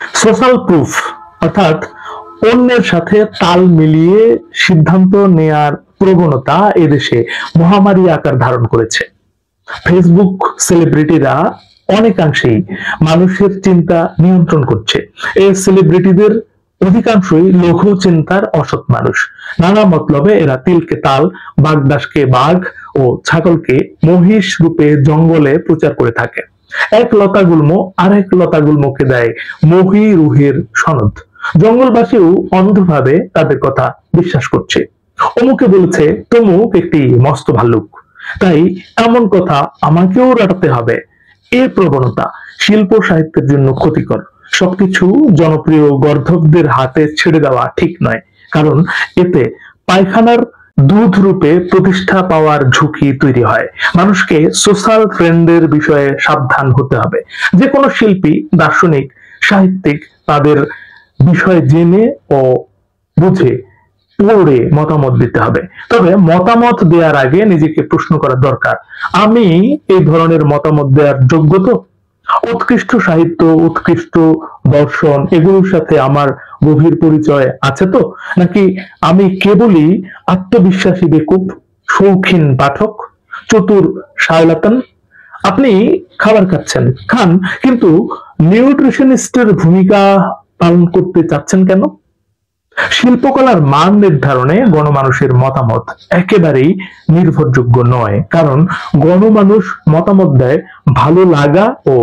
Social proof অর্থাৎ অন্যের সাথে তাল মিলিয়ে সিদ্ধান্ত নেয়ার প্রবণতা এদেশে মহামারী আকার ধারণ করেছে। ফেসবুক সেলিব্রিটিরা অনেকাংশেই মানুষের চিন্তা নিয়ন্ত্রণ করছে। এই সেলিব্রিটিদের অধিকাংশই লঘু চিন্তার অসৎ মানুষ। নানা মতলবে এরা তিলকে তাল, বাগদাসকে বাঘ ও ছাগলকে মহিষ রূপে জঙ্গলে প্রচার করে থাকে। এক লতাগুল্ম আরেক লতাগুল্মকে দেয় মহি রুহের সনদ। জঙ্গলবাসীও অন্ধভাবে তাদের কথা বিশ্বাস করছে। অমুকে বলেছে তমুক একটি মস্ত ভাল্লুক, তাই এমন কথা আমাকেও রটাতে হবে। এই প্রবণতা শিল্প সাহিত্যের জন্য ক্ষতিকর। সবকিছু জনপ্রিয় গর্ধবদের হাতে ছেড়ে দেওয়া ঠিক নয়, কারণ এতে পায়খানার দুধ রূপে প্রতিষ্ঠা পাওয়ার ঝুঁকি তৈরি হয়। মানুষকে সোশ্যাল ট্রেন্ডের বিষয়ে সাবধান হতে হবে। যে কোনো শিল্পী, দার্শনিক, সাহিত্যিক তাদের বিষয় জেনে ও বুঝে পড়ে মতামত দিতে হবে। তবে মতামত দেওয়ার আগে নিজেকে প্রশ্ন করা দরকার, আমি এই ধরনের মতামত দেওয়ার যোগ্য তো? উৎকৃষ্ট সাহিত্য, উৎকৃষ্ট দর্শন এগুলোর সাথে আমার গভীর পরিচয় আছে তো, নাকি আমি কেবলই আত্মবিশ্বাসী বেকুব, শৌখিন পাঠক, চতুর শায়লাতান? আপনি খাবার খাচ্ছেন, খান, কিন্তু নিউট্রিশনিস্টের ভূমিকা পালন করতে চাচ্ছেন কেন? শিল্পকলার মান নির্ধারণে গণমানুষের মতামত একেবারেই নির্ভরযোগ্য নয়, কারণ গণমানুষ মতামত দেয় ভালো লাগা ও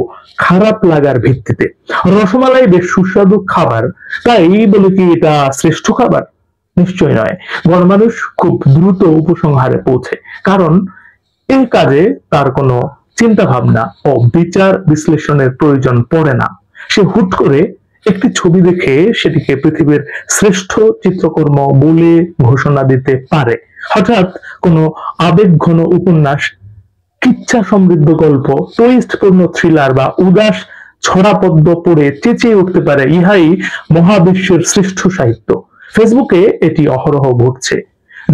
খারাপ লাগার ভিত্তিতে। রসমালাই বেশ সুস্বাদু খাবার, তাই বলে কি এটা শ্রেষ্ঠ খাবার? নিশ্চয় নয়। গণমানুষ খুব দ্রুত উপসংহারে পৌঁছে, কারণ এই কাজে তার কোনো চিন্তা ভাবনা ও বিচার বিশ্লেষণের প্রয়োজন পড়ে না। সে হুট করে একটি ছবি দেখে সেটিকে পৃথিবীর শ্রেষ্ঠ চিত্রকর্ম বলে ঘোষণা দিতে পারে। হঠাৎ কোনো আবেগঘন উপন্যাস, কিচ্ছা সমৃদ্ধ গল্প, টুইস্টপূর্ণ থ্রিলার বা উদাস ছড়াপদ্য পড়ে চেঁচিয়ে উঠতে পারে, ইহাই মহাবিশ্বের শ্রেষ্ঠ সাহিত্য। ফেসবুকে এটি অহরহ ঘটছে।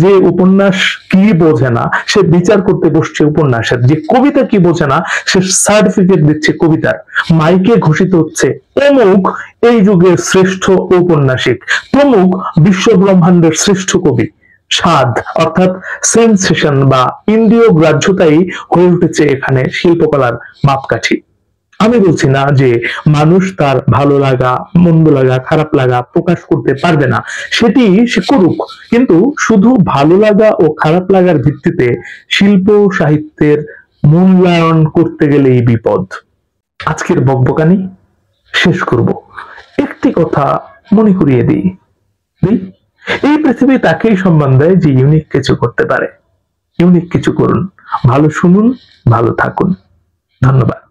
যে উপন্যাস কি বোঝে না সে বিচার করতে বসছে উপন্যাসের, যে কবিতা কি বোঝে না সে সার্টিফিকেট দিচ্ছে কবিতার। মাইকে ঘোষিত হচ্ছে অমুক এই যুগের শ্রেষ্ঠ ঔপন্যাসিক, প্রমুখ বিশ্ব ব্রহ্মাণ্ডের শ্রেষ্ঠ কবি। স্বাদ অর্থাৎ সেন্সেশন বা ইন্দ্রিয় গ্রাহ্যতাই হয়ে উঠেছে এখানে শিল্পকলার মাপকাঠি। আমি বলছি না যে মানুষ তার ভালো লাগা, মন্দ লাগা, খারাপ লাগা প্রকাশ করতে পারবে না, সেটি সে করুক, কিন্তু শুধু ভালো লাগা ও খারাপ লাগার ভিত্তিতে শিল্প সাহিত্যের মূল্যায়ন করতে গেলেই বিপদ। আজকের বকবকানি শেষ করব একটি কথা মনে করিয়ে দিই, এই পৃথিবী তাকেই সম্মান দেয় যে ইউনিক কিছু করতে পারে। ইউনিক কিছু করুন, ভালো শুনুন, ভালো থাকুন। ধন্যবাদ।